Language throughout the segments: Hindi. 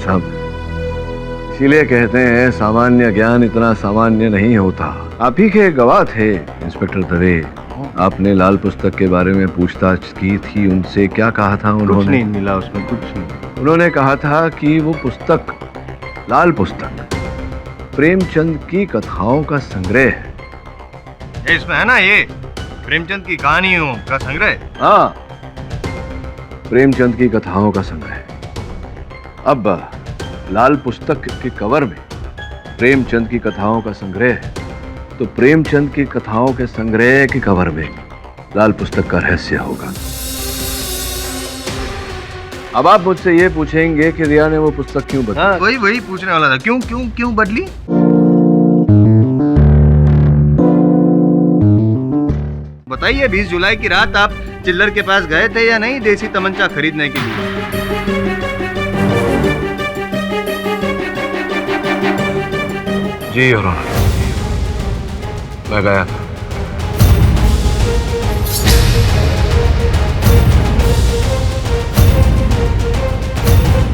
साहब, इसीलिए कहते हैं सामान्य ज्ञान इतना सामान्य नहीं होता। आप ही के गवाह थे इंस्पेक्टर दवे। आपने लाल पुस्तक के बारे में पूछताछ की थी, उनसे क्या कहा था उन्होंने? कुछ नहीं मिला उसमें, कुछ नहीं। उन्होंने कहा था कि वो पुस्तक, लाल पुस्तक, प्रेमचंद की कथाओं का संग्रह है। इसमें है ना ये प्रेमचंद की कहानियों का संग्रह। हाँ, प्रेमचंद की कथाओं का संग्रह। अब लाल पुस्तक के कवर में प्रेमचंद की कथाओं का संग्रह है, तो प्रेमचंद की कथाओं के संग्रह के कवर में लाल पुस्तक का रहस्य होगा। अब आप मुझसे ये पूछेंगे कि रिया ने वो पुस्तक क्यों बदली? हाँ, वही पूछने वाला था। क्यों क्यों क्यों बदली? बताइए, 20 जुलाई की रात आप चिल्लर के पास गए थे या नहीं देसी तमंचा खरीदने के लिए? जी योर ऑनर, मैं गया था।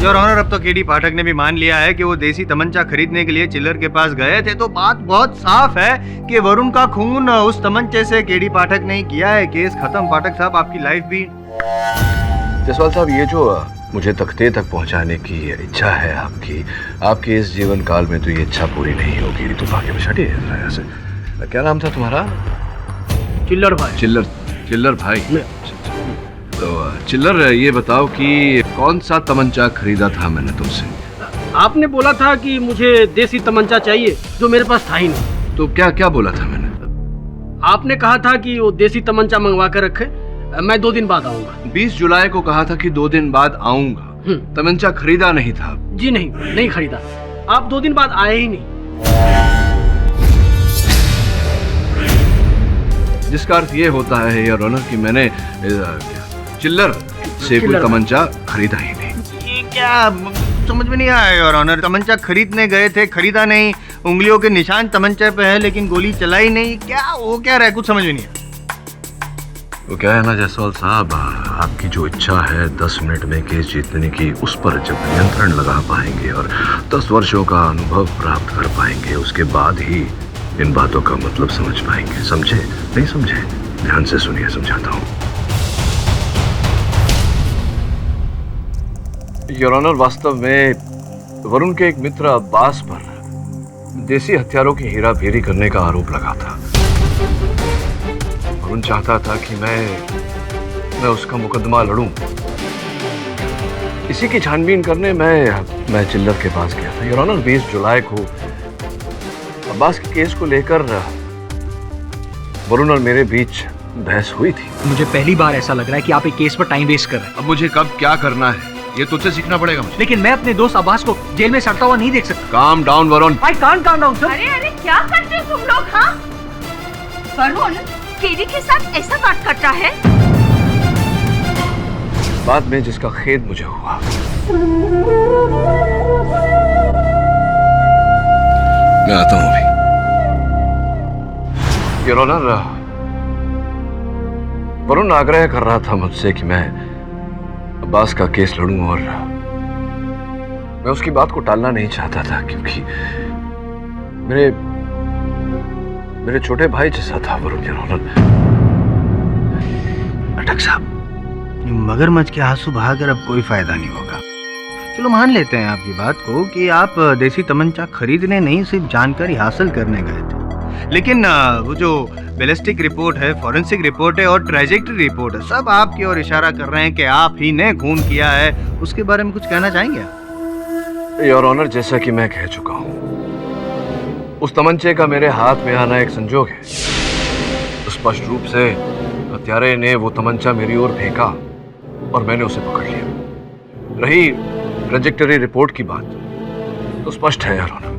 योर ऑनर, अब तो केडी पाठक ने भी मान लिया है कि वो देसी तमंचा खरीदने के लिए चिल्लर के पास गए थे, तो बात बहुत साफ है कि वरुण का खून उस तमंचे से केडी पाठक ने किया है। केस खत्म। पाठक साहब, आपकी लाइफ भी। जसवाल साहब, ये जो मुझे तख्ते तक पहुंचाने की इच्छा है आपकी इस जीवन काल में तो ये इच्छा पूरी नहीं होगी। तो भाग्य में हटिए जरा से। क्या नाम था तुम्हारा? चिल्लर भाई। चिल्लर भाई। तो चिल्लर, ये बताओ कि कौन सा तमंचा खरीदा था मैंने तुमसे? आपने बोला था कि मुझे देसी तमंचा चाहिए, जो मेरे पास था ही नहीं। तो क्या क्या बोला था मैंने? आपने कहा था कि वो देसी तमंचा मंगवा कर रखे, मैं 2 दिन बाद आऊंगा। 20 जुलाई को कहा था कि 2 दिन बाद आऊंगा। तमंचा खरीदा नहीं था? जी नहीं खरीदा। आप 2 दिन बाद आए ही नहीं। जिसका अर्थ ये होता है योर ऑनर कि मैंने चिल्लर से कोई तमंचा खरीदा ही नहीं। ये क्या समझ में नहीं आया योर ऑनर? तमंचा खरीदने गए थे, खरीदा नहीं, उंगलियों के निशान तमंचे पे है लेकिन गोली चलाई नहीं। क्या वो क्या रहा है? कुछ समझ में नहीं आया। वो क्या है ना जायसवाल साहब, आपकी जो इच्छा है 10 मिनट में केस जीतने की, उस पर जब नियंत्रण लगा पाएंगे और 10 वर्षों का अनुभव प्राप्त कर पाएंगे, उसके बाद ही इन बातों का मतलब समझ पाएंगे। समझे? नहीं समझे? ध्यान से सुनिए, समझाता हूँ। योर ऑनर, वास्तव में वरुण के एक मित्र अब्बास पर देसी हथियारों की हेराफेरी करने का आरोप लगा था। वरुण चाहता था कि मैं उसका मुकदमा लड़ूं। इसी की छानबीन करने मैं चिल्लर के पास गया था। योर ऑनर, 20 जुलाई को अब्बास के केस को लेकर वरुण और मेरे बीच बहस हुई थी। मुझे पहली बार ऐसा लग रहा है कि आप एक केस पर टाइम वेस्ट कर रहे हैं। अब मुझे कब क्या करना है ये तुझसे सीखना पड़ेगा मुझे। लेकिन मैं अपने दोस्त अब्बास को जेल में सड़ता हुआ नहीं देख सकता। Calm down Varun. I can't calm down, sir। अरे क्या करते हो तुम लोग? हाँ, वरुण केडी के साथ ऐसा बात करता है? बाद में जिसका खेद मुझे हुआ। मैं आता हूं अभी। योर ऑनर, वरुण आग्रह कर रहा था मुझसे कि मैं अब्बास का केस लड़ूं और मैं उसकी बात को टालना नहीं चाहता था, क्योंकि मेरे छोटे भाई जैसा था वरुण। Your honour. पाठक साहब, मगरमच्छ के आंसू बहाकर अब कोई फायदा नहीं होगा। चलो मान लेते हैं आपकी बात को कि आप देसी तमंचा खरीदने नहीं, सिर्फ जानकारी हासिल करने गए थे। लेकिन वो जो बैलिस्टिक रिपोर्ट है, फॉरेंसिक रिपोर्ट है और ट्रेजेक्टरी रिपोर्ट है, सब आपकी ओर इशारा कर रहे हैं कि आप ही ने खून किया है। उसके बारे में कुछ कहना चाहेंगे? योर ऑनर, जैसा कि मैं कह चुका हूं, उस तमंचे का मेरे हाथ में आना एक संजोग है। स्पष्ट रूप से हत्यारे ने वो तमंचा मेरी ओर फेंका और मैंने उसे पकड़ लिया। रही ट्रेजेक्टरी रिपोर्ट की बात, तो स्पष्ट है योर ऑनर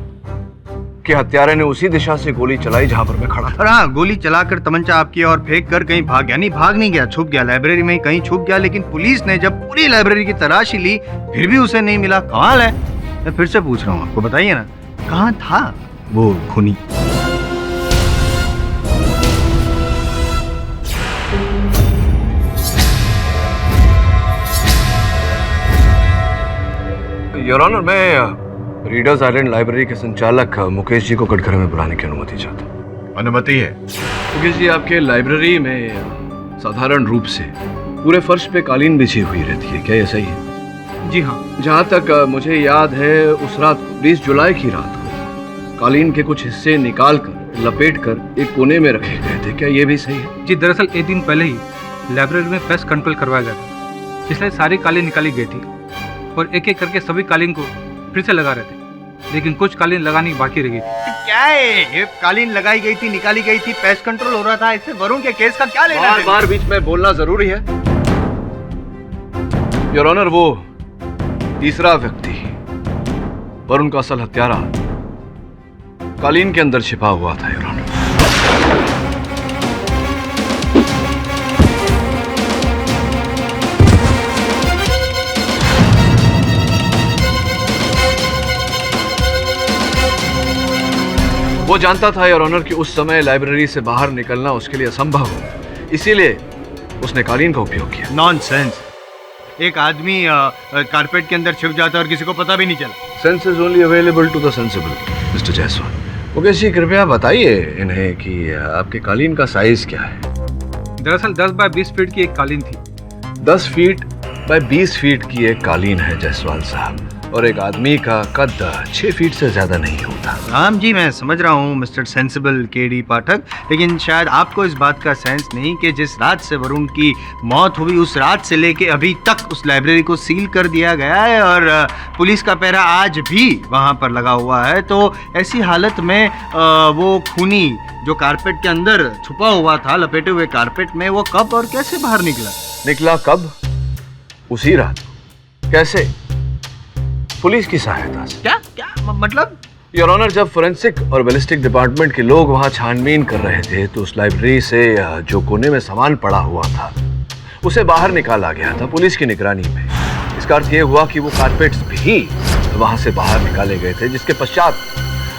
कि हत्यारे ने उसी दिशा से गोली चलाई जहां पर मैं खड़ा था। और हाँ, गोली चलाकर तमंचा आपकी ओर फेंक कर कहीं भाग गया। नहीं, भाग नहीं गया, छुप गया, लाइब्रेरी में ही कहीं छुप गया। लेकिन पुलिस ने जब पूरी लाइब्रेरी की तलाशी ली, फिर भी उसे नहीं मिला। कमाल है। मैं फिर से पूछ रहा हूँ, आपको बताइए ना, कहाँ था वो खूनी? योर ऑनर, मैं रीडर्स आइलैंड लाइब्रेरी के संचालक मुकेश जी को कटघरे में बुलाने की अनुमति चाहता हूँ। अनुमति है। मुकेश जी, आपके लाइब्रेरी में साधारण रूप से पूरे फर्श पे कालीन बिछी हुई रहती है, क्या ये सही है? जी हाँ। जहाँ तक मुझे याद है, उस रात 20 जुलाई की रात को कालीन के कुछ हिस्से निकाल कर लपेट कर एक कोने में रखे गए थे, क्या ये भी सही है? जी, दरअसल एक दिन पहले ही लाइब्रेरी में पेस्ट कंट्रोल करवाया गया था, इसलिए सारी कालीन निकाली गई थी और एक एक करके सभी कालीन को फिर से लगा रहे थे, लेकिन कुछ कालीन लगानी बाकी रह गई थी। क्या है ये? कालीन लगाई गई थी, निकाली गई थी, पेस्ट कंट्रोल हो रहा था, इससे वरुण के केस का क्या लेना बार देना? बार बीच में बोलना जरूरी है? योर ऑनर, वो तीसरा व्यक्ति वरुण का असल हत्यारा कालीन के अंदर छिपा हुआ था, योर ऑनर। वो जानता था योर ऑनर कि उस समय लाइब्रेरी से बाहर निकलना उसके लिए असंभव हो, इसीलिए उसने कालीन का उपयोग किया। नॉनसेंस। एक आदमी कारपेट के अंदर छिप जाता है और किसी को पता भी नहीं चला। Sense is only available to the sensible, mister Jaiswal. Mukesh ji, कृपया बताइए इन्हें कि आपके कालीन का साइज क्या है? दरअसल 10 बाय 20 फीट की एक कालीन थी। 10 फीट बाय 20 फीट की एक कालीन है जायसवाल साहब, और एक आदमी का कद 6 फीट से ज्यादा नहीं होता। राम जी, मैं समझ रहा हूँ मिस्टर सेंसिबल केडी पाठक, लेकिन शायद आपको इस बात का सेंस नहीं कि जिस रात से वरुण की मौत हुई उस रात से लेके अभी तक उस लाइब्रेरी को सील कर दिया गया है और पुलिस का पहरा आज भी वहाँ पर लगा हुआ है। तो ऐसी हालत में वो खूनी जो कारपेट के अंदर छुपा हुआ था, लपेटे हुए कारपेट में, वो कब और कैसे बाहर निकला कब? उसी रात। कैसे? पुलिस की सहायता से। क्या मतलब? योर ऑनर, जब फोरेंसिक और बैलिस्टिक डिपार्टमेंट के लोग वहां छानबीन कर रहे थे तो उस लाइब्रेरी से जो कोने में सामान पड़ा हुआ था उसे बाहर निकाला गया था पुलिस की निगरानी में। इसका अर्थ ये हुआ कि वो कारपेट्स भी वहां से बाहर निकाले गए थे, जिसके पश्चात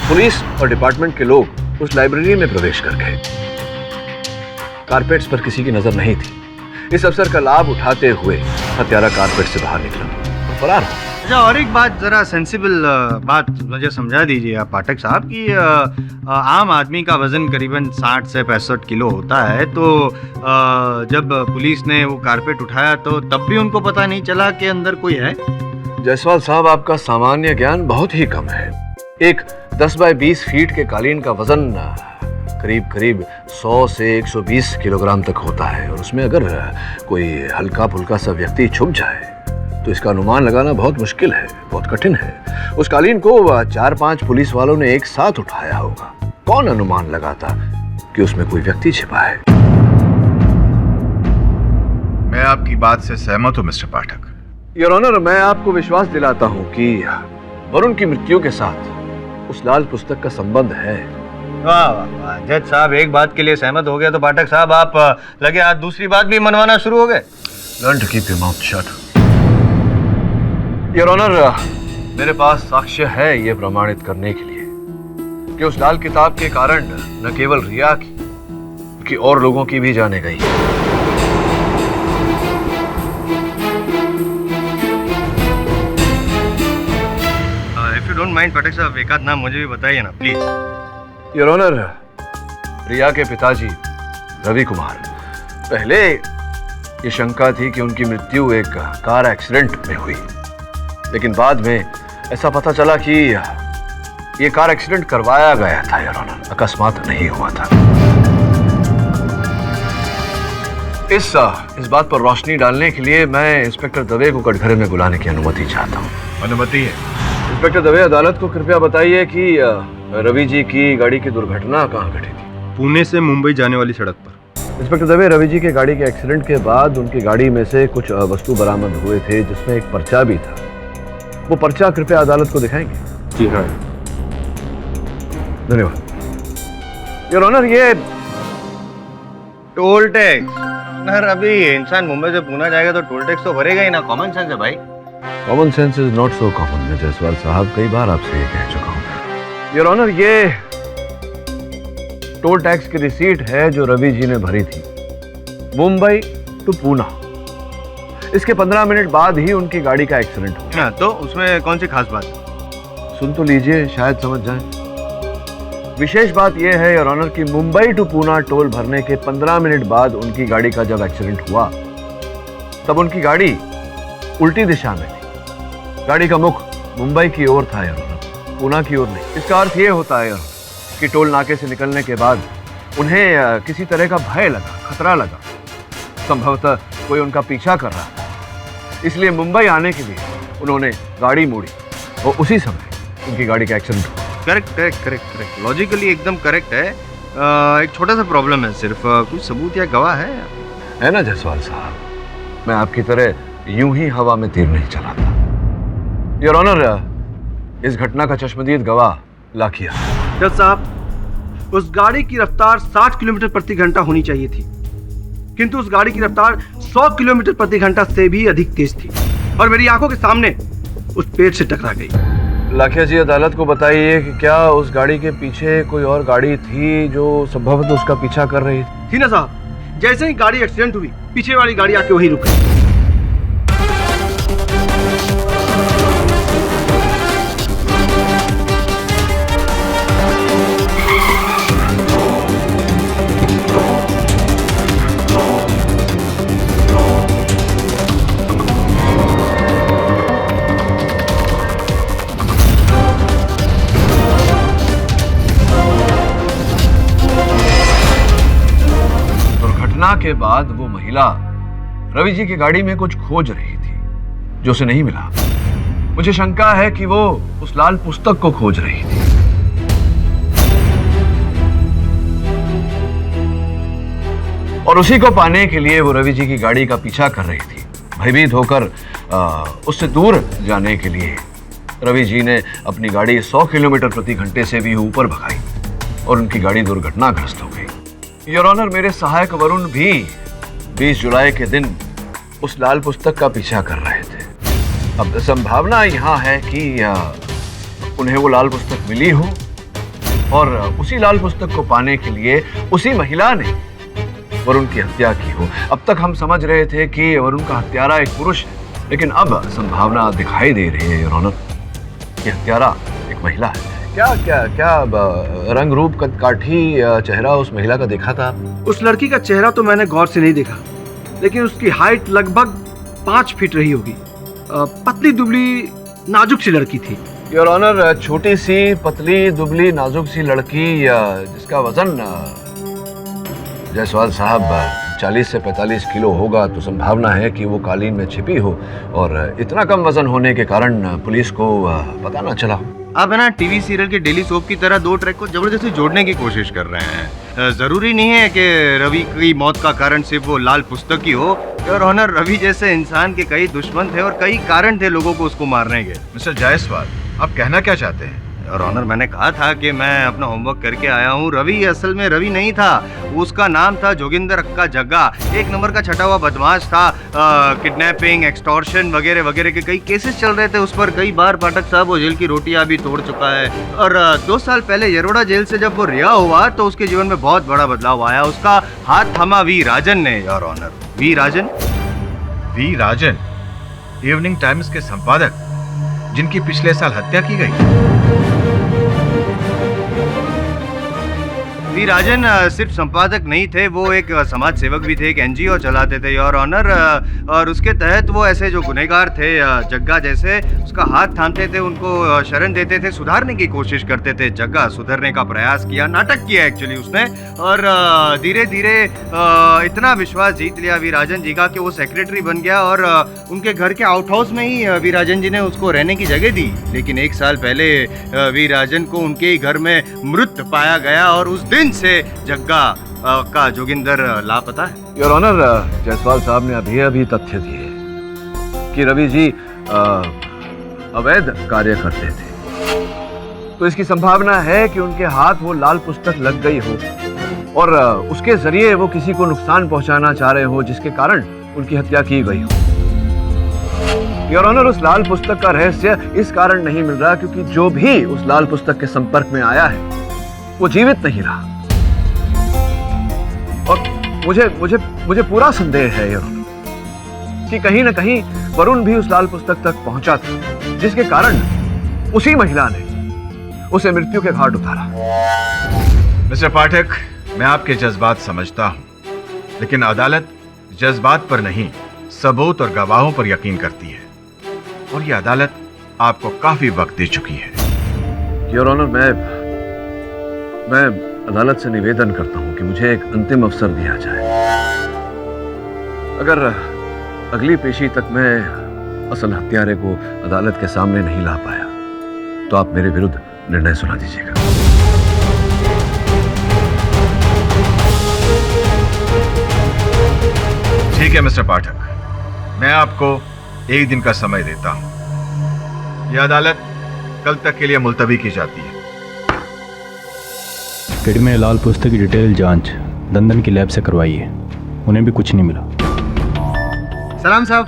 पुलिस और डिपार्टमेंट के लोग उस लाइब्रेरी में प्रवेश कर गए। कारपेट्स पर किसी की नजर नहीं थी। इस अवसर का लाभ उठाते हुए हत्यारा कारपेट से बाहर निकला और फरार हो। अच्छा, और एक बात, जरा सेंसिबल बात मुझे समझा दीजिए आप पाठक साहब कि आम आदमी का वजन करीबन 60 से 65 किलो होता है, तो जब पुलिस ने वो कारपेट उठाया तो तब भी उनको पता नहीं चला कि अंदर कोई है? जायसवाल साहब, आपका सामान्य ज्ञान बहुत ही कम है। एक 10 बाय 20 फीट के कालीन का वजन करीब करीब 100 से 120 किलोग्राम तक होता है, और उसमें अगर कोई हल्का फुल्का सा व्यक्ति छुप जाए तो इसका अनुमान लगाना बहुत मुश्किल है, बहुत कठिन है। उस कालीन को 4-5 पुलिस वालों ने एक साथ उठाया होगा। कौन अनुमान लगाता कि उसमें कोई व्यक्ति छिपा है? मैं आपकी बात से सहमत हूं मिस्टर पाठक। योर ऑनर, मैं आपको विश्वास दिलाता हूं कि वरुण की मृत्यु के साथ उस लाल पुस्तक का संबंध है। वाह वाह वाह, जज साहब एक बात के लिए सहमत हो गया तो पाठक साहब आप लगे हाथ दूसरी बात भी मनवाना शुरू हो गए। Learn to keep your mouth shut. Your honour, मेरे पास साक्ष्य है ये प्रमाणित करने के लिए कि उस लाल किताब के कारण न केवल रिया की बल्कि और लोगों की भी जाने गई। इफ यू डोंट माइंड पाठक साहब, एक आध नाम मुझे भी बताइए ना प्लीज। योर ऑनर, रिया के पिताजी रवि कुमार। पहले ये शंका थी कि उनकी मृत्यु एक कार एक्सीडेंट में हुई, लेकिन बाद में ऐसा पता चला कि ये कार एक्सीडेंट करवाया गया था योर ऑनर, अकस्मात नहीं हुआ था। इस बात पर रोशनी डालने के लिए मैं इंस्पेक्टर दवे को कटघरे में बुलाने की अनुमति चाहता हूँ। अनुमति है। इंस्पेक्टर दवे, अदालत को कृपया बताइए कि रवि जी की गाड़ी की दुर्घटना कहाँ घटी थी? पुणे से मुंबई जाने वाली सड़क पर। इंस्पेक्टर दवे, रवि जी के गाड़ी के एक्सीडेंट के बाद उनकी गाड़ी में से कुछ वस्तु बरामद हुए थे, जिसमें एक पर्चा भी था। वो पर्चा कृपया अदालत को दिखाएंगे? जी हाँ। धन्यवाद। योर ऑनर, ये टोल टैक्स। अगर अभी इंसान मुंबई से पुणे जाएगा तो टोल टैक्स तो भरेगा ही ना, कॉमन सेंस है भाई। Common sense is not so common. मैं जायसवाल साहब कई बार आपसे ये कह चुका हूँ। योर ऑनर, ये टोल टैक्स की रिसीट है जो रवि जी ने भरी थी, मुंबई टू पूना। इसके 15 मिनट बाद ही उनकी गाड़ी का एक्सीडेंट हुआ। हाँ, तो उसमें कौन सी खास बात? सुन तो लीजिए, शायद समझ जाएं। विशेष बात यह है योर ऑनर कि मुंबई टू पूना टोल भरने के 15 मिनट बाद उनकी गाड़ी का जब एक्सीडेंट हुआ तब उनकी गाड़ी उल्टी दिशा में थी। गाड़ी का मुख मुंबई की ओर था योर ऑनर, पूना की ओर नहीं। इसका अर्थ यह होता है योर ऑनर कि टोल नाके से निकलने के बाद उन्हें किसी तरह का भय लगा, खतरा लगा। संभवतः कोई उनका पीछा कर रहा था, इसलिए मुंबई आने के लिए उन्होंने गाड़ी मोड़ी और उसी समय उनकी गाड़ी का एक्सीडेंट हुआ। करेक्ट लॉजिकली एकदम करेक्ट है। एक छोटा सा प्रॉब्लम है, सिर्फ कुछ सबूत या गवाह है ना जायसवाल साहब? मैं आपकी तरह यूं ही हवा में तीर नहीं चलाता योर ऑनर। इस घटना का चश्मदीद गवाह लाखिया। जज साहब, उस गाड़ी की रफ्तार 60 किलोमीटर प्रति घंटा होनी चाहिए थी, किंतु उस गाड़ी की रफ्तार 100 किलोमीटर प्रति घंटा से भी अधिक तेज थी और मेरी आंखों के सामने उस पेड़ से टकरा गई। लाखिया जी, अदालत को बताइए कि क्या उस गाड़ी के पीछे कोई और गाड़ी थी जो संभवतः उसका पीछा कर रही थी? ना साहब, जैसे ही गाड़ी एक्सीडेंट हुई पीछे वाली गाड़ी आके वहीं रुक गई। के बाद वो महिला रवि जी की गाड़ी में कुछ खोज रही थी जो उसे नहीं मिला। मुझे शंका है कि वो उस लाल पुस्तक को खोज रही थी। और उसी को पाने के लिए वो रवि जी की गाड़ी का पीछा कर रही थी। भयभीत होकर उससे दूर जाने के लिए रवि जी ने अपनी गाड़ी 100 किलोमीटर प्रति घंटे से भी ऊपर भगाई और उनकी गाड़ी दुर्घटनाग्रस्त हो गई। योर ऑनर, मेरे सहायक वरुण भी 20 जुलाई के दिन उस लाल पुस्तक का पीछा कर रहे थे। अब संभावना यहाँ है कि उन्हें वो लाल पुस्तक मिली हो और उसी लाल पुस्तक को पाने के लिए उसी महिला ने वरुण की हत्या की हो। अब तक हम समझ रहे थे कि वरुण का हत्यारा एक पुरुष है, लेकिन अब संभावना दिखाई दे रही है योर ऑनर कि हत्यारा एक महिला है। क्या रंग रूप काठी चेहरा उस महिला का देखा था? उस लड़की का चेहरा तो मैंने गौर से नहीं देखा, लेकिन उसकी हाइट लगभग 5 फीट रही होगी। पतली दुबली नाजुक सी लड़की थी योर ऑनर। छोटी सी पतली दुबली नाजुक सी लड़की जिसका वजन जायसवाल साहब 40 से 45 किलो होगा, तो संभावना है कि वो कालीन में छिपी हो और इतना कम वजन होने के कारण पुलिस को पता ना चला। आप है ना टीवी सीरियल के डेली सोप की तरह 2 ट्रैक को जबरदस्ती जोड़ने की कोशिश कर रहे हैं। जरूरी नहीं है कि रवि की मौत का कारण सिर्फ वो लाल पुस्तक ही हो। योर ऑनर, रवि जैसे इंसान के कई दुश्मन थे और कई कारण थे लोगों को उसको मारने के। मिस्टर जायसवाल, आप कहना क्या चाहते हैं? और ऑनर, मैंने कहा था कि मैं अपना होमवर्क करके आया हूँ। रवि असल में रवि नहीं था, उसका नाम था जोगिंदर अक्का जग्गा। 1 नंबर का छटा हुआ बदमाश था। किडनैपिंग, एक्सटॉर्शन वगैरह वगैरह के कई केसेस चल रहे थे उस पर। कई बार पाठक साहब वो जेल की रोटियां भी तोड़ चुका है। और 2 साल पहले यरोड़ा जेल से जब वो रिहा हुआ तो उसके जीवन में बहुत बड़ा बदलाव आया। उसका हाथ थामा वी राजन ने। Your honour, V Rajan Evening Times के संपादक, जिनकी पिछले साल हत्या की गई। वी राजन सिर्फ संपादक नहीं थे, वो एक समाज सेवक भी थे, एक एनजीओ चलाते थे योर ऑनर। और उसके तहत वो ऐसे जो गुनहगार थे जग्गा जैसे, उसका हाथ थामते थे, उनको शरण देते थे, सुधारने की कोशिश करते थे। जग्गा सुधरने का प्रयास किया, नाटक किया एक्चुअली उसने, और धीरे धीरे इतना विश्वास जीत लिया वी राजन जी का कि वो सेक्रेटरी बन गया और उनके घर के आउट हाउस में ही वी राजन जी ने उसको रहने की जगह दी। लेकिन 1 साल पहले वी राजन को उनके ही घर में मृत पाया गया और उस दिन से जग्गा का जोगिंदर लापता है। योर ऑनर, जायसवाल साहब ने अभी तथ्य दिए कि रवि जी अवैध कार्य करते थे, तो इसकी संभावना है कि उनके हाथ वो लाल पुस्तक लग गई हो और उसके जरिए वो किसी को नुकसान पहुंचाना चाह रहे हो, जिसके कारण उनकी हत्या की गई हो। योर ऑनर, उस लाल पुस्तक का रहस्य इस कारण नहीं मिल रहा क्योंकि जो भी उस लाल पुस्तक के संपर्क में आया है वो जीवित नहीं रहा। और मुझे पूरा संदेह है योर ऑनर, कि कहीं ना कहीं वरुण भी उस लाल पुस्तक तक पहुंचा था, जिसके कारण उसी महिला ने उसे मृत्यु के घाट उतारा। मिस्टर पाठक, मैं आपके जज्बात समझता हूं, लेकिन अदालत जज्बात पर नहीं, सबूत और गवाहों पर यकीन करती है, और ये अदालत आपको काफी वक्त दे चुकी है। योर ऑनर, मैं अदालत से निवेदन करता हूं कि मुझे एक अंतिम अवसर दिया जाए। अगर अगली पेशी तक मैं असल हत्यारे को अदालत के सामने नहीं ला पाया तो आप मेरे विरुद्ध निर्णय सुना दीजिएगा। ठीक है मिस्टर पाठक, मैं आपको एक दिन का समय देता हूं। यह अदालत कल तक के लिए मुलतवी की जाती है। केडी में लाल पुस्तक की डिटेल जांच दंदन की लैब से करवाई है, उन्हें भी कुछ नहीं मिला। सलाम साहब,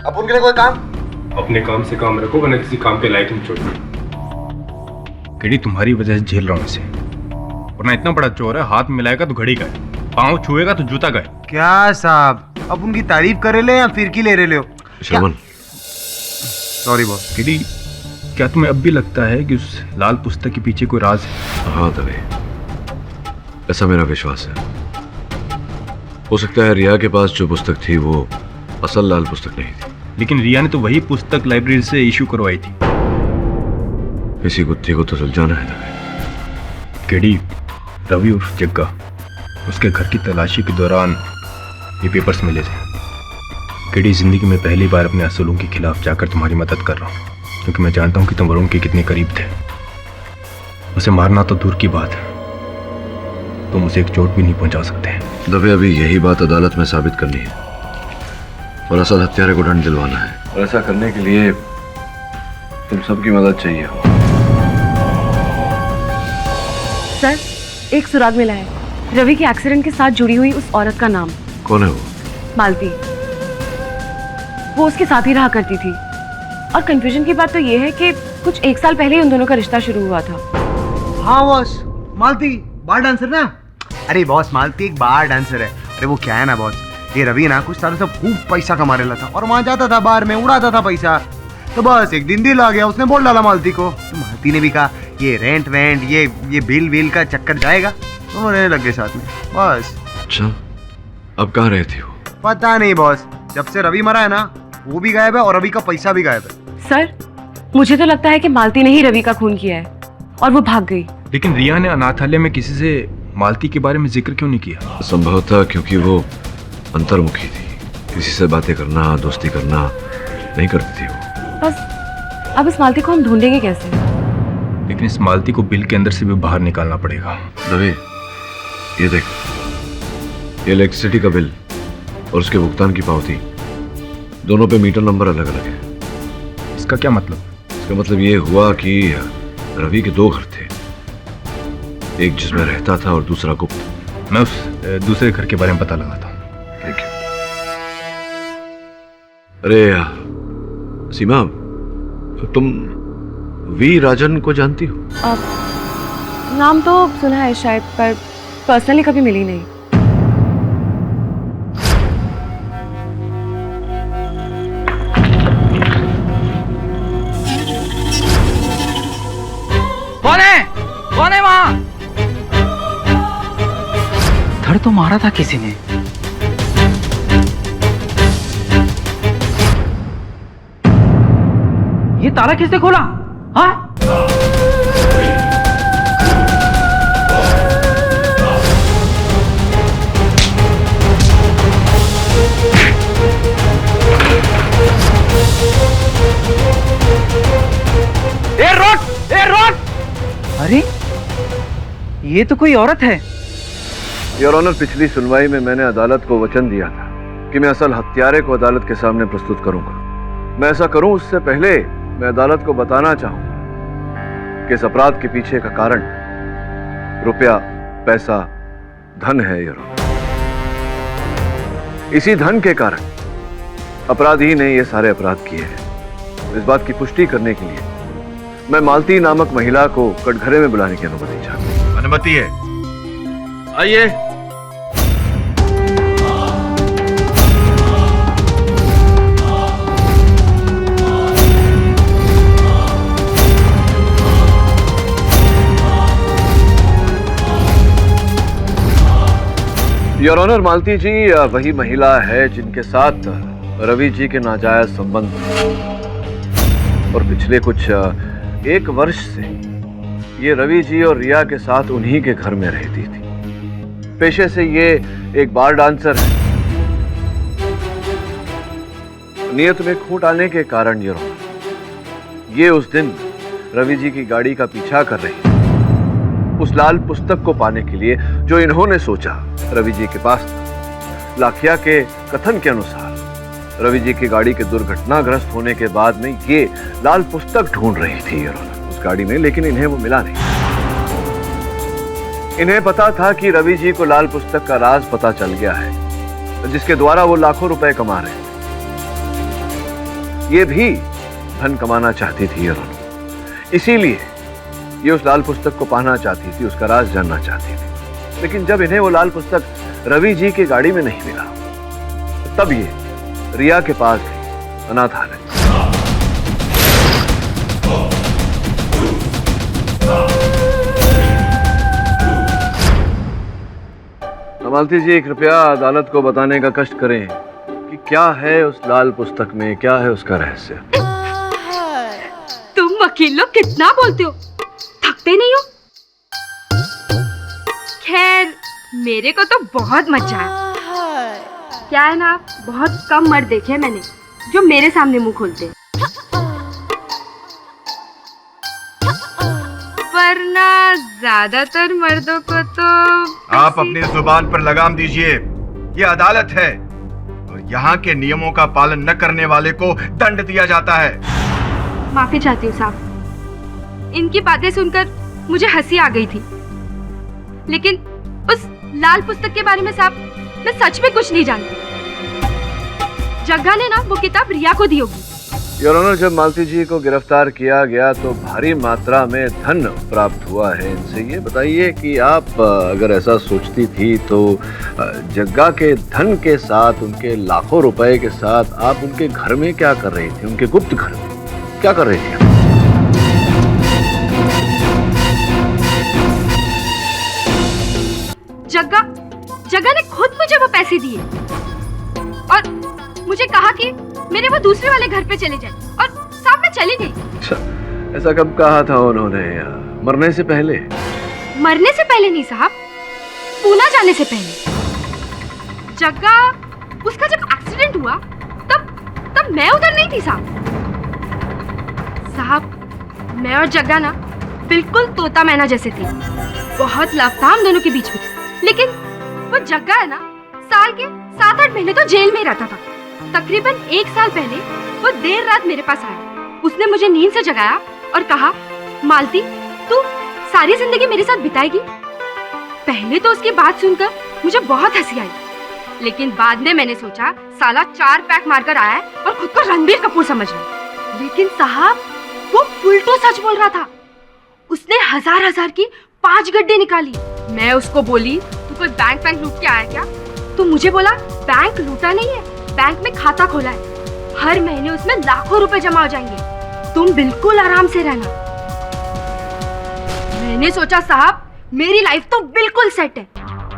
अब उनके लिए कोई काम? अपने काम से काम रखो, वरना किसी काम के लायक नहीं छोड़ो। केडी तुम्हारी वजह से झेल रहा हूँ इसे, वरना इतना बड़ा चोर है, हाथ मिलाएगा तो घड़ी गए, पाँव छुएगा तो जूता गए। क्या साहब, अब उनकी तारीफ करे ले या फिरकी ले रहे हो? श्रवण, सॉरी बॉस। केडी, क्या तुम्हें अब भी लगता है कि उस लाल पुस्तक के पीछे कोई राज है? हाँ दवे, ऐसा मेरा विश्वास है। हो सकता है रिया के पास जो पुस्तक थी वो असल लाल पुस्तक नहीं थी, लेकिन रिया ने तो वही पुस्तक लाइब्रेरी से इशू करवाई थी। इसी गुत्थी को तो सुलझाना है दवे। केडी, रवि उर्फ जग्गा, उसके घर की तलाशी के दौरान ये पेपर्स मिले थे। केडी, जिंदगी में पहली बार अपने असूलों के खिलाफ जाकर तुम्हारी मदद कर रहा हूँ, क्योंकि मैं जानता हूँ कि तुम वरुण के कितने करीब थे। उसे मारना तो दूर की बात है, तुम उसे एक चोट भी नहीं पहुंचा सकते। दवे, अभी यही बात अदालत में साबित करनी है और असल हत्यारे को दंड दिलवाना है, और ऐसा करने के लिए तुम सबकी मदद चाहिए हो। सर, एक सुराग मिला है, रवि के एक्सीडेंट के साथ जुड़ी हुई उस औरत का नाम। कौन है वो? मालती। वो उसके साथ ही रहा करती थी, और कंफ्यूजन की बात तो ये है कि कुछ 1 साल पहले ही उन दोनों का रिश्ता शुरू हुआ था। हाँ बॉस, मालती बार डांसर ना? अरे बॉस, मालती एक बार डांसर है। अरे वो क्या है ना बॉस, ये रवि ना कुछ सालों से खूब पैसा कमा रहा था, और वहाँ जाता था बार में, उड़ाता था पैसा। तो बस एक दिन दिल आ गया, उसने बोल डाला मालती को। तो मालती ने भी कहा ये रेंट वेंट ये बिल का चक्कर जाएगा, दोनों रहने लग गए साथ में, बस। अच्छा, अब कहाँ रहे थे वो? पता नहीं बॉस, जब से रवि मरा है ना, वो भी गायब है और रवि का पैसा भी गायब है। सर, मुझे तो लगता है कि मालती ने ही रवि का खून किया है और वो भाग गई। लेकिन रिया ने अनाथालय में किसी से मालती के बारे में जिक्र क्यों नहीं किया? संभव था क्योंकि वो अंतर्मुखी थी, किसी से बातें करना, दोस्ती करना नहीं करती थी वो। बस अब इस मालती को हम ढूंढेंगे कैसे? लेकिन इस मालती को बिल के अंदर से भी बाहर निकालना पड़ेगा। दवे, ये देख, ये इलेक्ट्रिसिटी का बिल और उसके भुगतान की पावती, दोनों पे मीटर नंबर अलग अलग है। इसका क्या मतलब? इसका मतलब ये हुआ कि रवि के 2 घर थे, एक जिसमें रहता था और दूसरा गुप्त। मैं उस दूसरे घर के बारे में पता लगाता हूँ। Thank you. अरे सीमा, तुम वी राजन को जानती हो? नाम तो सुना है शायद, पर पर्सनली कभी मिली नहीं। कौन है वहां? धड़ तो मारा था किसी ने। ये ताला किसने खोला? हाँ? ए रोट! अरे ये तो कोई औरत है। योर ऑनर, पिछली सुनवाई में मैंने अदालत को वचन दिया था कि मैं असल हत्यारे को अदालत के सामने प्रस्तुत करूंगा। मैं ऐसा करूं उससे पहले मैं अदालत को बताना चाहूं कि इस अपराध के पीछे का कारण रुपया, पैसा, धन है। योर ऑनर, इसी धन के कारण अपराधी ने ये सारे अपराध किए हैं। इस बात की पुष्टि करने के लिए मैं मालती नामक महिला को कटघरे में बुलाने की अनुमति चाहता हूं। अनुमति है। आइए। योर ऑनर, मालती जी वही महिला है जिनके साथ रवि जी के नाजायज संबंध और पिछले कुछ 1 वर्ष से ये रवि जी और रिया के साथ उन्हीं के घर में रहती थी। पेशे से ये एक बार डांसर है। नियत में खूंट आने के कारण योर ऑनर, ये उस दिन रवि जी की गाड़ी का पीछा कर रही थी उस लाल पुस्तक को पाने के लिए जो इन्होंने सोचा रवि जी के पास था। लाखिया के कथन के अनुसार रवि जी की गाड़ी के दुर्घटनाग्रस्त होने के बाद में ये लाल पुस्तक ढूंढ रही थी योर ऑनर उस गाड़ी में, लेकिन इन्हें वो मिला नहीं। इन्हें पता था कि रवि जी को लाल पुस्तक का राज पता चल गया है जिसके द्वारा वो लाखों रुपए कमा रहे थे। ये भी धन कमाना चाहती थी योर ऑनर, इसीलिए ये उस लाल पुस्तक को पाना चाहती थी, उसका राज जानना चाहती थी। लेकिन जब इन्हें वो लाल पुस्तक रवि जी की गाड़ी में नहीं मिला, तब ये रिया के पास गई अनाथालय। मालती जी, कृपया अदालत को बताने का कष्ट करें कि क्या है उस लाल पुस्तक में, क्या है उसका रहस्य। तुम वकील लोग कितना बोलते हो, थकते नहीं हो। खैर, मेरे को तो बहुत मजा आया। क्या है ना, बहुत कम मर्द देखे हैं मैंने जो मेरे सामने मुंह खोलते हैं, वरना ज्यादातर मर्दों को तो आप अपनी जुबान पर लगाम दीजिए। ये अदालत है और यहाँ के नियमों का पालन न करने वाले को दंड दिया जाता है। माफी चाहती हूँ साहब, इनकी बातें सुनकर मुझे हंसी आ गई थी, लेकिन उस लाल पुस्तक के बारे में साहब मैं सच में कुछ नहीं जानती। जग्गा ने ना वो किताब रिया को दी होगी। योर ऑनर, जब मालती जी को गिरफ्तार किया गया तो भारी मात्रा में धन प्राप्त हुआ है इनसे। ये बताइए कि आप अगर ऐसा सोचती थी तो जग्गा के धन के साथ, उनके लाखों रुपए के साथ आप उनके घर में क्या कर रही थी, उनके गुप्त घर में क्या कर रही थी? जग्गा ने खुद मुझे वो पैसे दिए और मुझे कहा कि मेरे वो दूसरे वाले घर पे चले जाए, और साहब मैं चली गई। अच्छा, ऐसा कब कहा था उन्होंने? मरने से पहले? मरने से पहले नहीं साहब, पूना जाने से पहले। जग्गा, उसका जब एक्सीडेंट हुआ तब मैं उधर नहीं थी साहब, मैं और जग्गा ना बिल्कुल तोता मैना जैसे थे। बहुत लव था हम दोनों के बीच में, लेकिन वो जग्गा है ना, साल के 7-8 महीने तो जेल में ही रहता था। तकरीबन 1 साल पहले वो देर रात मेरे पास आया। उसने मुझे नींद से जगाया और कहा, मालती तू सारी जिंदगी मेरे साथ बिताएगी। पहले तो उसकी बात सुनकर मुझे बहुत हंसी आई, लेकिन बाद में मैंने सोचा साला 4 पैक मारकर आया है और खुद को रणबीर कपूर समझ रहा। लेकिन साहब वो उल्टो सच बोल रहा था। उसने हजार की 5 गड्ढे निकाली। मैं उसको बोली, तू कोई बैंक लूट के आया क्या? तो मुझे बोला, बैंक लूटा नहीं है, बैंक में खाता खोला है, हर महीने उसमें लाखों रुपए जमा हो जाएंगे, तुम बिल्कुल आराम से रहना। मैंने सोचा साहब मेरी लाइफ तो बिल्कुल सेट है।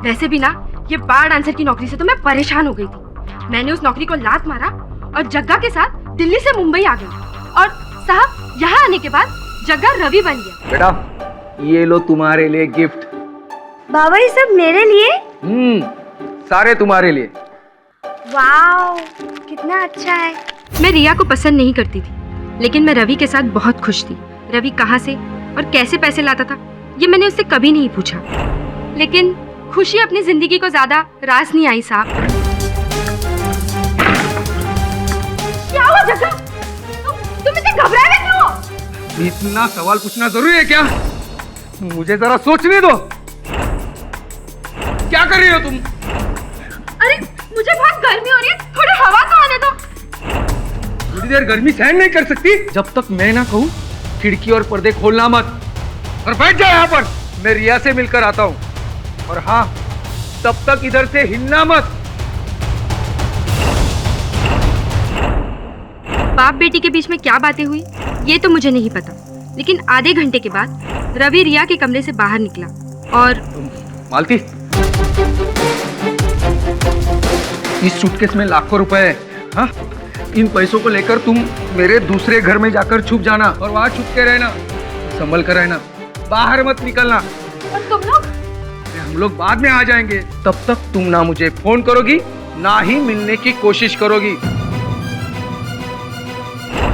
वैसे भी ना ये बार डांसर की नौकरी से तो मैं परेशान हो गई थी। मैंने उस नौकरी को लात मारा और जग्गा के साथ दिल्ली से मुंबई आ गई, और साहब यहाँ आने के बाद जग्गा रवि बन गया। बेटा ये लो तुम्हारे लिए गिफ्ट। बाबा ये सब मेरे लिए? सारे तुम्हारे लिए। वाओ कितना अच्छा है। मैं रिया को पसंद नहीं करती थी, लेकिन मैं रवि के साथ बहुत खुश थी। रवि कहाँ से और कैसे पैसे लाता था ये मैंने उससे कभी नहीं पूछा, लेकिन खुशी अपनी जिंदगी को ज्यादा रास नहीं आई साहब। क्या हुआ जग्गा? तुम इतने घबराए हुए क्यों हो? इतना सवाल पूछना जरूरी है क्या? मुझे जरा सोचने दो। क्या कर रही हो तुम? अरे मुझे बहुत गर्मी हो रही है, थोड़ी हवा तो आने दो। थोड़ी देर गर्मी सहन नहीं कर सकती? जब तक मैं ना कहूँ खिड़की और पर्दे खोलना मत, और बैठ जाओ यहाँ पर। मैं रिया से मिलकर आता हूँ, और हाँ तब तक इधर से हिलना मत। बाप बेटी के बीच में क्या बातें हुई ये तो मुझे नहीं पता, लेकिन आधे घंटे के बाद रवि रिया के कमरे से बाहर निकला और मालती इस सूटकेस में लाखों रुपए है। हाँ, इन पैसों को लेकर तुम मेरे दूसरे घर में जाकर छुप जाना और वहां छुप के रहना, संभल कर रहना, बाहर मत निकलना। और तुम लोग? हम लोग बाद में आ जाएंगे, तब तक तुम ना मुझे फोन करोगी ना ही मिलने की कोशिश करोगी।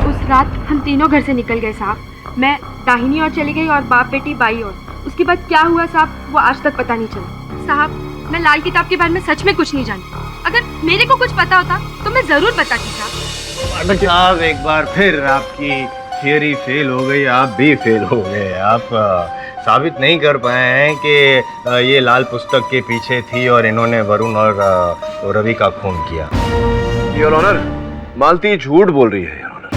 उस रात हम तीनों घर से निकल गए साहब। मैं दाहिनी ओर चली गई और बाप बेटी बाई ओर। उसके बाद क्या हुआ साहब, वो आज तक पता नहीं चला। साहब, मैं लाल किताब के बारे में सच में कुछ नहीं जानती। अगर मेरे को कुछ पता होता तो मैं जरूर बताती साहब। पाठक साहब, एक बार फिर आपकी थियरी फेल हो गई, आप भी फेल हो गए। आप साबित नहीं कर पाए हैं कि ये लाल पुस्तक के पीछे थी और इन्होंने वरुण और रवि का खून किया। योर ऑनर, मालती झूठ बोल रही है। योर ऑनर,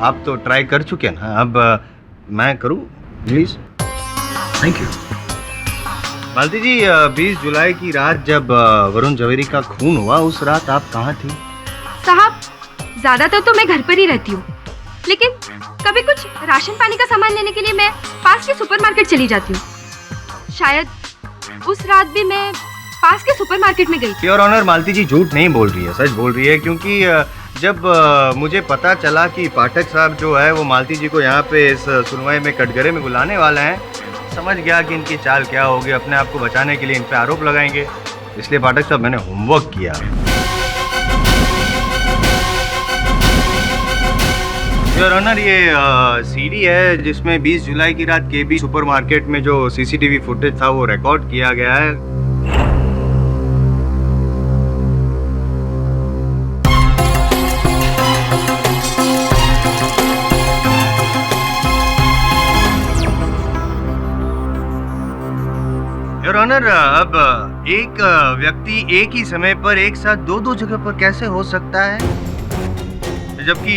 आप तो ट्राई कर चुके हैं ना, अब मैं करूं please? Thank you. Malti ji, 20 जुलाई की रात जब वरुण जवेरी का खून हुआ, उस रात आप कहाँ थी? साहब, ज्यादातर तो मैं घर पर ही रहती हूँ, लेकिन कभी कुछ राशन पानी का सामान लेने के लिए मैं पास के सुपरमार्केट चली जाती हूँ। शायद उस रात भी मैं पास के सुपरमार्केट में गई थी। योर ऑनर, मालती जी झूठ नहीं बोल रही है, सच बोल रही है, क्योंकि जब मुझे पता चला कि पाठक साहब जो है वो मालती जी को यहाँ पे इस सुनवाई में कटघरे में बुलाने वाले हैं, समझ गया कि इनकी चाल क्या होगी। अपने आप को बचाने के लिए इन पे आरोप लगाएंगे, इसलिए पाठक साहब मैंने होमवर्क किया। योर ऑनर, ये सीडी है जिसमें 20 जुलाई की रात केबी सुपरमार्केट में जो सीसीटीवी फुटेज था वो रिकॉर्ड किया गया है। योर ऑनर, अब एक व्यक्ति एक ही समय पर एक साथ दो जगह पर कैसे हो सकता है, जबकि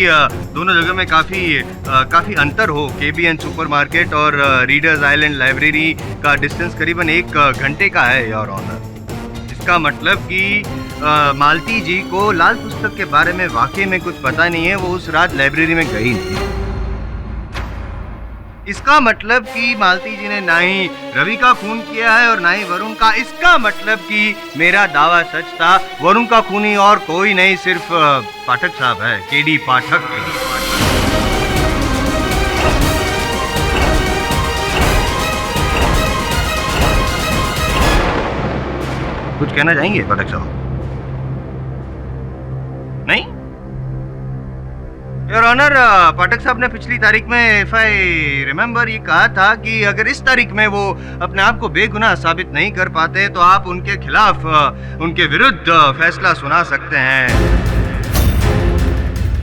दोनों जगह में काफ़ी अंतर हो। केबीएन सुपरमार्केट और रीडर्स आइलैंड लाइब्रेरी का डिस्टेंस करीबन 1 घंटे का है। योर ऑनर, इसका मतलब कि मालती जी को लाल पुस्तक के बारे में वाकई में कुछ पता नहीं है, वो उस रात लाइब्रेरी में गई थी। इसका मतलब कि मालती जी ने ना ही रवि का खून किया है और ना ही वरुण का। इसका मतलब कि मेरा दावा सच था, वरुण का खूनी और कोई नहीं, सिर्फ पाठक साहब है, केडी पाठक। कुछ कहना चाहेंगे पाठक साहब? नहीं? योर ऑनर, पाठक साहब ने पिछली तारीख में इफ आई रिमेम्बर ये कहा था कि अगर इस तारीख में वो अपने आप को बेगुनाह साबित नहीं कर पाते तो आप उनके खिलाफ उनके विरुद्ध फैसला सुना सकते हैं।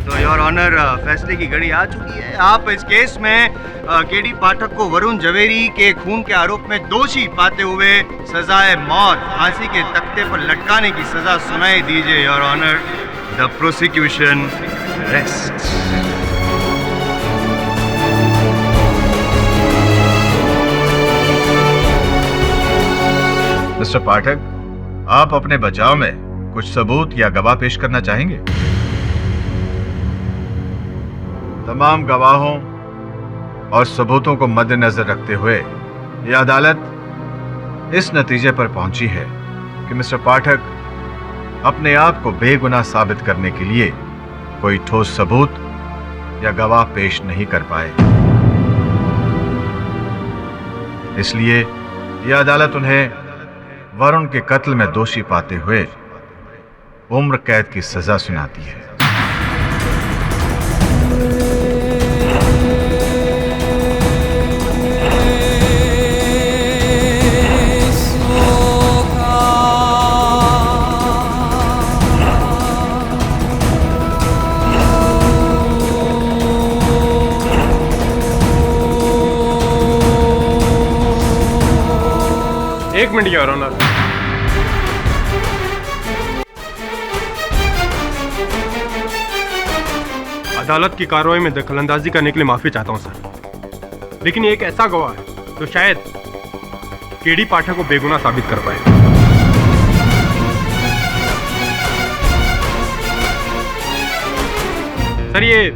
तो योर ऑनर, फैसले की घड़ी आ चुकी है। आप इस केस में केडी पाठक को वरुण जवेरी के खून के आरोप में दोषी पाते हुए सजाए मौत, फांसी के तख्ते पर लटकाने की सजा सुनाई दीजिए। Your honour, the prosecution rest. Mister Pathak, आप अपने बचाव में कुछ सबूत या गवाह पेश करना चाहेंगे? तमाम गवाहों और सबूतों को मद्देनजर रखते हुए यह अदालत इस नतीजे पर पहुंची है कि मिस्टर पाठक अपने आप को बेगुनाह साबित करने के लिए कोई ठोस सबूत या गवाह पेश नहीं कर पाए। इसलिए यह अदालत उन्हें वरुण के कत्ल में दोषी पाते हुए उम्र कैद की सजा सुनाती है। एक मिनट योर ऑनर। अदालत की कार्रवाई में दखलंदाजी करने के लिए माफी चाहता हूं सर, लेकिन ये एक ऐसा गवाह है जो शायद केडी पाठक को बेगुनाह साबित कर पाए। सर, ये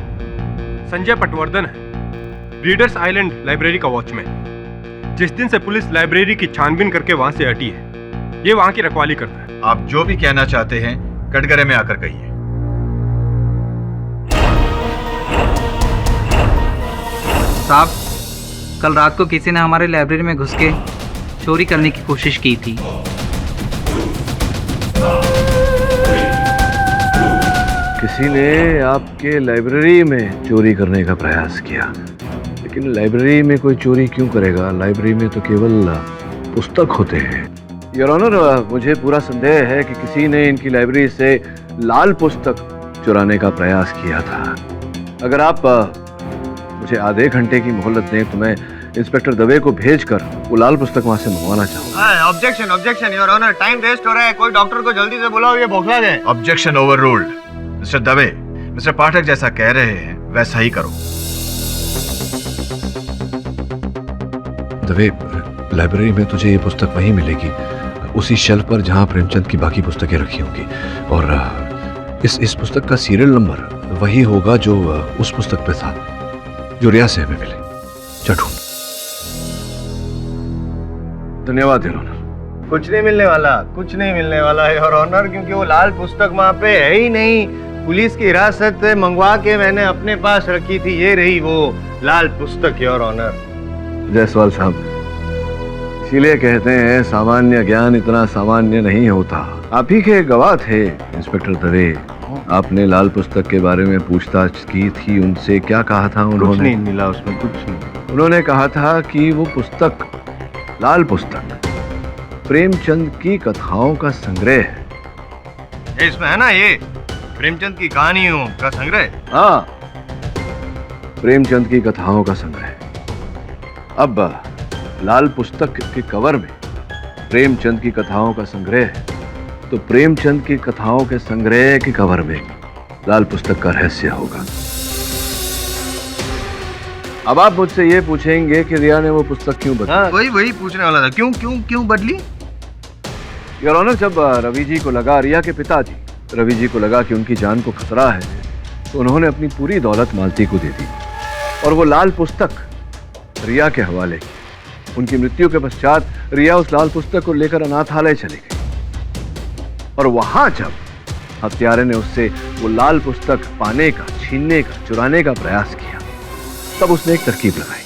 संजय पटवर्धन है, रीडर्स आइलैंड लाइब्रेरी का वॉचमैन। जिस दिन से पुलिस लाइब्रेरी की छानबीन करके वहां से हटी है, ये वहां की रखवाली करता है। आप जो भी कहना चाहते हैं कटघरे में आकर कहिए। साहब, कल रात को किसी ने हमारे लाइब्रेरी में घुस के चोरी करने की कोशिश की थी। किसी ने आपके लाइब्रेरी में चोरी करने का प्रयास किया, लेकिन लाइब्रेरी में कोई चोरी क्यों करेगा? लाइब्रेरी में तो केवल पुस्तक होते हैं। योर ऑनर, मुझे पूरा संदेह है कि किसी ने इनकी लाइब्रेरी से लाल पुस्तक चुराने का प्रयास किया था। अगर आप मुझे आधे घंटे की मोहलत दें तो मैं इंस्पेक्टर दवे को भेजकर वो लाल पुस्तक वहां से मंगवाना चाहूंगा। Objection objection your honour, time waste हो रहा है, कोई डॉक्टर को जल्दी से बुलाओ, ये बौखला गए। Objection overruled. Mister Dave, mister Pathak जैसा कह रहे हैं वैसा ही करो। दवे, लाइब्रेरी में तुझे ये पुस्तक वहीं मिलेगी, उसी शेल्फ पर जहां प्रेमचंद की बाकी पुस्तकें रखी होंगी, और इस पुस्तक का सीरियल नंबर वही होगा जो उस पुस्तक पे था जो रिया से हमें मिले। चटू। धन्यवाद योर ऑनर। कुछ नहीं मिलने वाला, कुछ नहीं मिलने वाला योर ऑनर, क्योंकि वो लाल पुस्तक वहाँ पे है ही नहीं। पुलिस की हिरासत से मंगवा के मैंने अपने पास रखी थी, ये रही वो लाल पुस्तक योर ऑनर। जायसवाल साहब, इसीलिए कहते हैं सामान्य ज्ञान इतना सामान्य नहीं होता। आप ही के गवाह थे इंस्पेक्टर दवे। आपने लाल पुस्तक के बारे में पूछताछ की थी, उनसे क्या कहा था उन्होंने? कुछ नहीं मिला उसमें, कुछ नहीं। उन्होंने कहा था कि वो पुस्तक, लाल पुस्तक, प्रेमचंद की कथाओं का संग्रह है। इसमें है ना ये प्रेमचंद की कहानियों का संग्रह। हाँ, प्रेमचंद की कथाओं का संग्रह। अब लाल पुस्तक के कवर में प्रेमचंद की कथाओं का संग्रह है, तो प्रेमचंद की कथाओं के संग्रह के कवर में लाल पुस्तक का रहस्य होगा। अब आप मुझसे ये पूछेंगे कि रिया ने वो पुस्तक क्यों बदली? वही पूछने वाला था, क्यों बदली? योर ऑनर, जब रवि जी को लगा, रिया के पिताजी रवि जी को लगा कि उनकी जान को खतरा है, तो उन्होंने अपनी पूरी दौलत मालती को दे दी और वो लाल पुस्तक रिया के हवाले की। उनकी मृत्यु के पश्चात रिया उस लाल पुस्तक को लेकर अनाथालय चली गई, और वहां जब हत्यारे ने उससे वो लाल पुस्तक पाने का, छीनने का, चुराने का प्रयास किया, तब उसने एक तरकीब लगाई।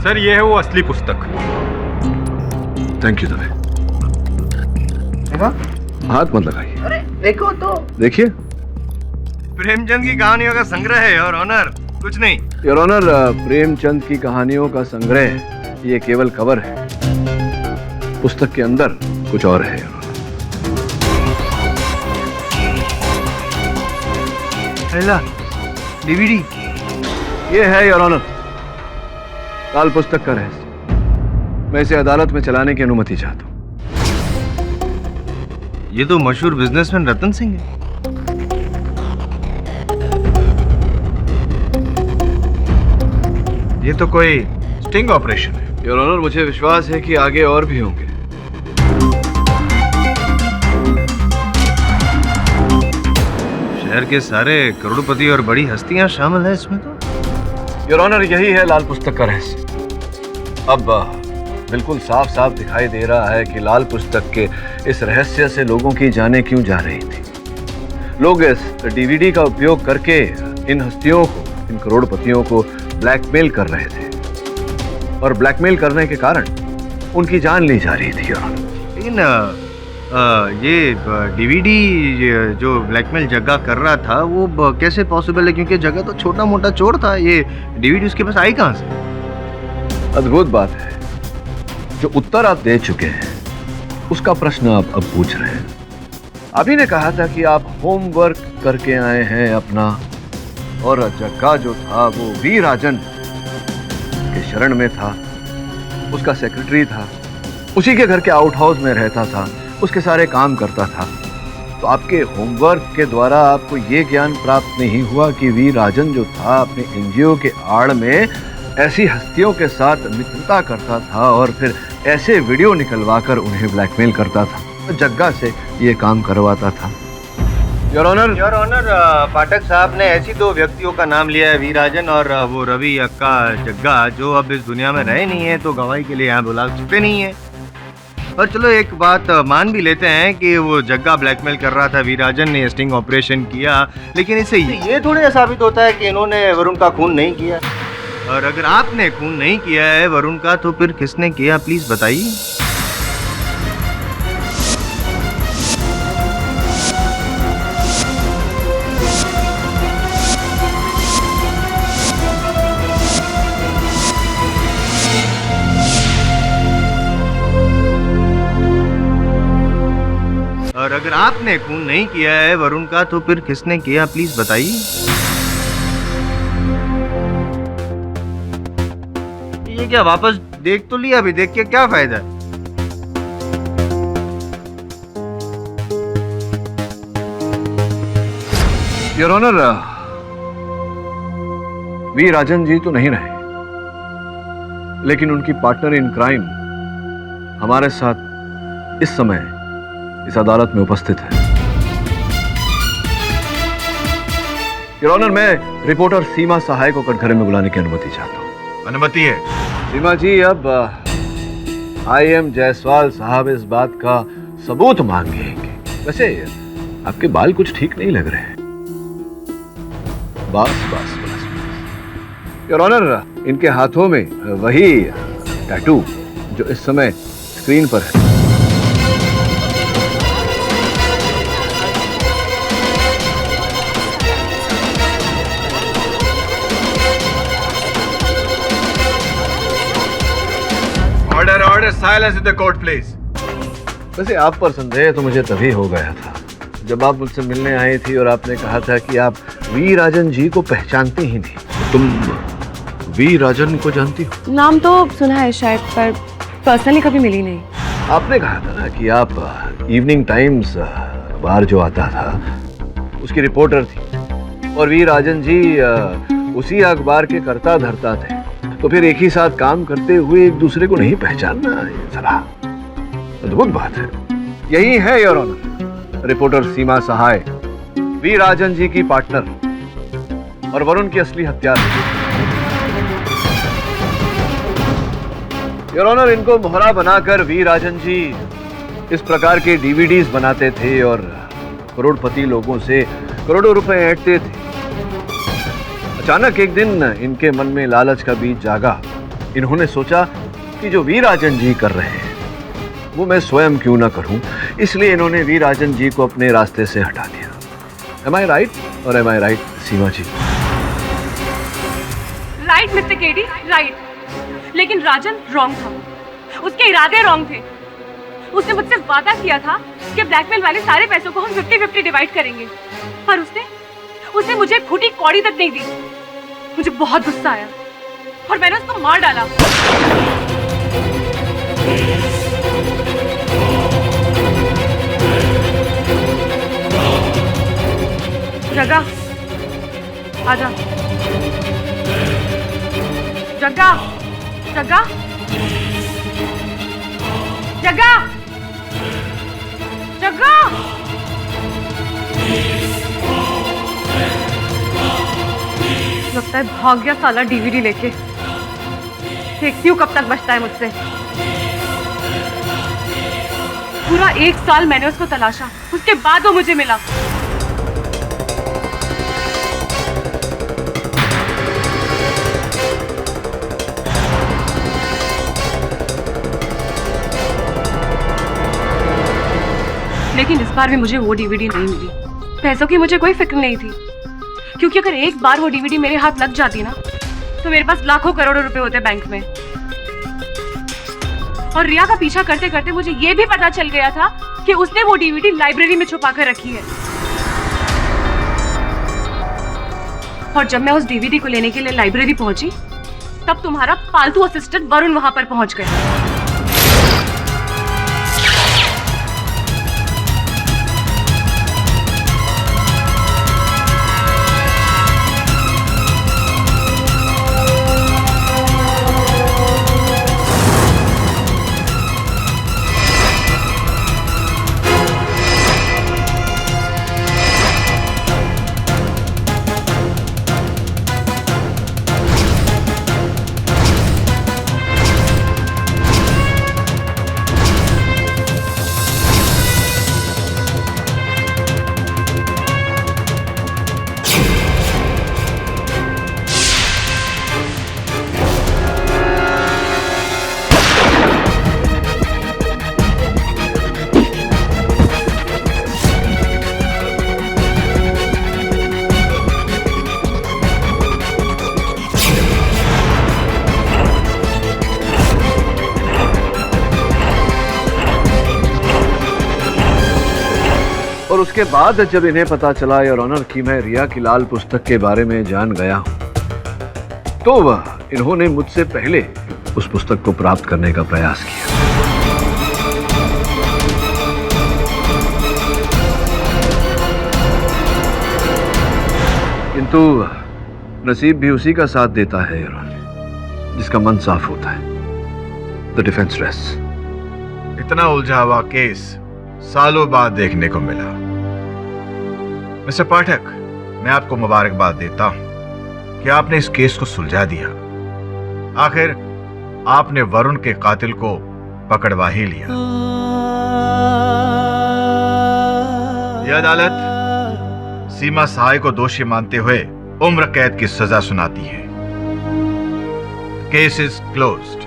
सर, ये है वो असली पुस्तक। Thank you Dave. हाथ मत लगाइए। अरे देखो तो, देखिए, प्रेमचंद की कहानियों का संग्रह है योर ऑनर, कुछ नहीं। योर ऑनर, प्रेमचंद की कहानियों का संग्रह ये केवल कवर है, पुस्तक के अंदर कुछ और है। डीवीडी ये है योर ऑनर, लाल पुस्तक का रहस्य। मैं इसे अदालत में चलाने की अनुमति चाहता हूं। ये तो मशहूर बिजनेसमैन रतन सिंह है। ये तो कोई स्टिंग ऑपरेशन है। योर ऑनर, मुझे विश्वास है कि आगे और भी होंगे। शहर के सारे करोड़पति और बड़ी हस्तियां शामिल हैं इसमें तो। योर ऑनर, यही है लाल पुस्तक का रहस्य। अब बिल्कुल साफ साफ दिखाई दे रहा है कि लाल पुस्तक के इस रहस्य से लोगों की जानें क्यों जा रही थी। लोग इस डीवीडी का उपयोग करके इन हस्तियों को, इन करोड़पतियों को ब्लैकमेल कर रहे थे, और ब्लैकमेल करने के कारण उनकी जान ली जा रही थी। योर ऑनर, लेकिन ये डीवीडी जो ब्लैकमेल जग्गा कर रहा था वो कैसे पॉसिबल है, क्योंकि जग्गा तो छोटा मोटा चोर था, ये डीवीडी उसके पास आई कहां से? अद्भुत बात है। जो उत्तर आप दे चुके हैं उसका प्रश्न आप अब पूछ रहे हैं। आप ही ने कहा था कि आप होमवर्क करके आए हैं अपना, और जग्गा जो था वो वी राजन के शरण में था, उसका सेक्रेटरी था, उसी के घर के आउट हाउस में रहता था, उसके सारे काम करता था। तो आपके होमवर्क के द्वारा आपको ये ज्ञान प्राप्त नहीं हुआ कि वी राजन जो था अपने एनजीओ के आड़ में ऐसी हस्तियों के साथ मित्रता करता था और फिर ऐसे वीडियो निकलवाकर उन्हें ब्लैकमेल करता था, तो जग्गा से ये काम करवाता था। योर ऑनर, पाठक साहब ने ऐसी दो व्यक्तियों का नाम लिया है, वी राजन और वो रवि अक्का जग्गा, जो अब इस दुनिया में रहे नहीं है, तो गवाही के लिए यहाँ बुला सकते नहीं है। और चलो एक बात मान भी लेते हैं कि वो जग्गा ब्लैकमेल कर रहा था, वी राजन ने स्टिंग ऑपरेशन किया, लेकिन इससे ये थोड़े साबित होता है कि इन्होंने वरुण का खून नहीं किया। और अगर आपने खून नहीं किया है वरुण का, तो फिर किसने किया, प्लीज बताइए। और अगर आपने खून नहीं किया है वरुण का, तो फिर किसने किया, प्लीज बताइए। ये क्या वापस देख तो लिया, अभी देख के क्या फायदा है। योर ऑनर, वी राजन जी तो नहीं रहे, लेकिन उनकी पार्टनर इन क्राइम हमारे साथ इस समय इस अदालत में उपस्थित है। योर ऑनर, मैं रिपोर्टर सीमा सहाय को कटघरे में बुलाने की अनुमति चाहता हूँ। अनुमति है। सीमा जी, अब IM जायसवाल साहब इस बात का सबूत मांगेंगे। वैसे आपके बाल कुछ ठीक नहीं लग रहे हैं। बस। योर ऑनर, इनके हाथों में वही टैटू जो इस समय स्क्रीन पर है। Order, silence in the court, please. वैसे आप पर संदेह तो मुझे तभी हो गया था जब आप मुझसे मिलने आई थी और आपने कहा था कि आप वी राजन जी को पहचानते ही नहीं। तुम वी राजन को जानती हो? नाम तो सुना है शायद, पर पर्सनली कभी मिली नहीं। आपने कहा था ना कि आप इवनिंग टाइम्स अखबार जो आता था उसकी रिपोर्टर थी और वी राजन जी उसी अखबार के कर्ता धर्ता थे, तो फिर एक ही साथ काम करते हुए एक दूसरे को नहीं पहचानना, ये जरा अद्भुत बात है। यही है your honour, reporter Seema Sahay V Rajan ji की पार्टनर और वरुण की असली हत्यार। योर ऑनर, इनको मोहरा बनाकर वी राजन जी इस प्रकार के DVDs बनाते थे और करोड़पति लोगों से करोड़ों रुपए ऐंठते थे। अचानक एक दिन इनके मन में लालच का बीज जागा। इन्होंने सोचा कि जो वी राजन जी कर रहे हैं वो मैं स्वयं क्यों ना करूं, इसलिए इन्होंने वी राजन जी को अपने रास्ते से हटा दिया। Am I right और am I right Seema ji? Right mister KD, right. लेकिन राजन रॉन्ग था, उसके इरादे रॉन्ग थे। उसने मुझसे वादा किया था कि ब्लैकमेल वाले सारे पैसों को हम 50-50 डिवाइड करेंगे, पर उसने मुझे फूटी कौड़ी तक नहीं दी। मुझे बहुत गुस्सा आया और मैंने उसको मार डाला। जग्गा, आजा। जग्गा, जग्गा, जग्गा, जग्गा। लगता है भाग गया साला DVD लेके। देखती हूँ कब तक बचता है मुझसे। पूरा 1 साल मैंने उसको तलाशा, उसके बाद वो मुझे मिला। लेकिन इस बार भी मुझे वो DVD नहीं मिली। पैसों की मुझे कोई फिक्र नहीं थी, क्योंकि अगर एक बार वो DVD मेरे हाथ लग जाती ना, तो मेरे पास लाखों करोड़ों रुपए होते बैंक में। और रिया का पीछा करते करते मुझे ये भी पता चल गया था कि उसने वो DVD लाइब्रेरी में छुपा कर रखी है। और जब मैं उस DVD को लेने के लिए लाइब्रेरी पहुंची, तब तुम्हारा पालतू असिस्टेंट वरुण वहां पर पहुंच गया। और उसके बाद जब इन्हें पता चला योर ऑनर कि मैं रिया की लाल पुस्तक के बारे में जान गया हूं, तो वह इन्होंने मुझसे पहले उस पुस्तक को प्राप्त करने का प्रयास किया। किंतु नसीब भी उसी का साथ देता है योर ऑनर, जिसका मन साफ होता है। The defence rest. इतना उलझा हुआ केस सालों बाद देखने को मिला। मिस्टर पाठक, मैं आपको मुबारकबाद देता हूं कि आपने इस केस को सुलझा दिया। आखिर आपने वरुण के कातिल को पकड़वा ही लिया। यह अदालत सीमा सहाय को दोषी मानते हुए उम्र कैद की सजा सुनाती है। Case is closed.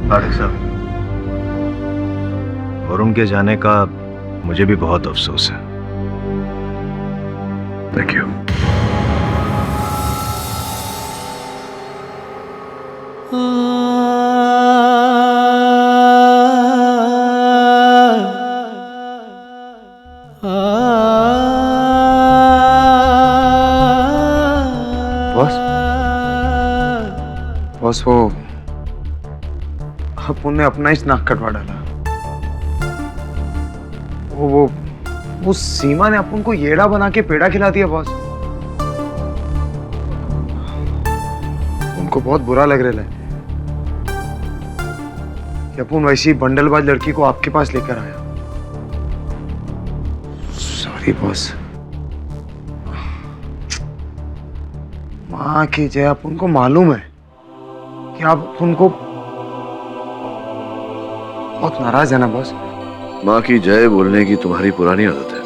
पाठक साहब, वरुण के जाने का मुझे भी बहुत अफसोस है। Thank you. बॉस वो अपन ने अपना ही नाक कटवा डाला। वो सीमा ने अपन को येड़ा बना के पेड़ा खिला दिया बॉस। उनको बहुत बुरा लग रहा है कि अपन वैसी बंडलबाज लड़की को आपके पास लेकर आया। Sorry boss. माँ की जय, अपन को मालूम है कि आप उनको बहुत नाराज है ना बॉस। माँ की जय बोलने की तुम्हारी पुरानी आदत है ना?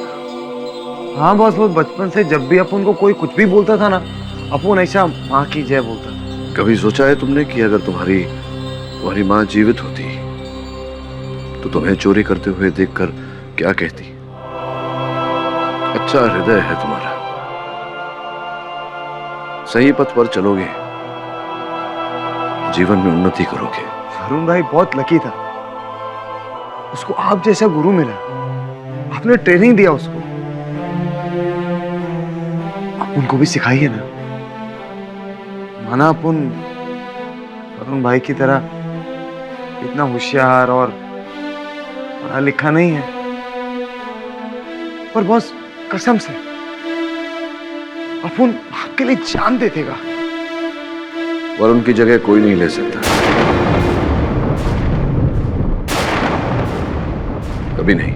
हाँ बॉस, वो बचपन से जब भी अपन को कोई कुछ भी बोलता था ना, अपन ऐसा माँ की जय बोलता था। कभी सोचा है तुमने कि अगर तुम्हारी माँ जीवित होती तो तुम्हें चोरी करते हुए देखकर क्या कहती? अच्छा हृदय है तुम्हारा, सही पथ पर चलोगे, जीवन में उन्नति करोगे। वरुण भाई बहुत लकी था, उसको आप जैसा गुरु मिला। आपने ट्रेनिंग दिया उसको, आप उनको भी सिखाइए ना। माना अपन वरुण भाई की तरह इतना होशियार और पढ़ा लिखा नहीं है, पर बॉस कसम से अपन आपके लिए जान दे देगा। वरुण की जगह कोई नहीं ले सकता, कभी नहीं।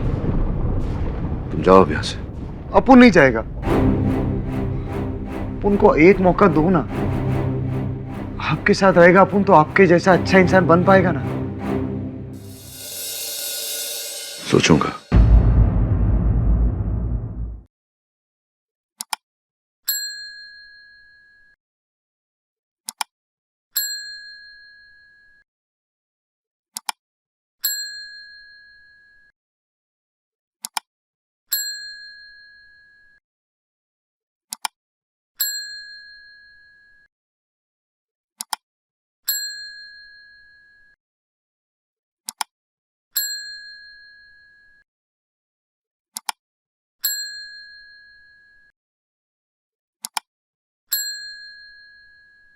तुम जाओ यहाँ से। अपन नहीं जाएगा। अपन को एक मौका दो ना, आपके साथ रहेगा अपन तो आपके जैसा अच्छा इंसान बन पाएगा ना। सोचूंगा।